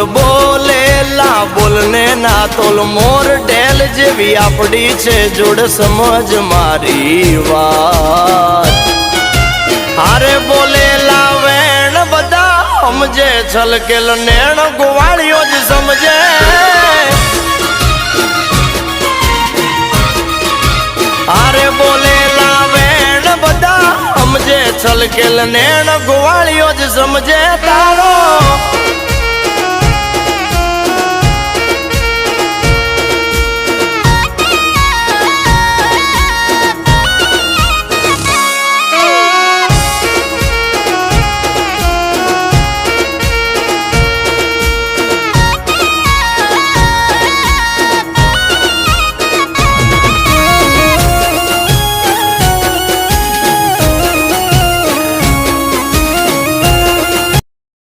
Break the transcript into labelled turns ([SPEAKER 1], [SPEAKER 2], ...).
[SPEAKER 1] બોલેલા બોલને ના તોલ મોર ઢેલ જેવી આપડી છે જોડ સમજ મારી વાત હારે બોલેલા વેણ બધા સમજે છલકેલ નેણ ગોવાળીઓ જ સમજે હારે બોલેલા વેણ બધા સમજે છલકેલ નેણ ગોવાળીઓ જ સમજે તા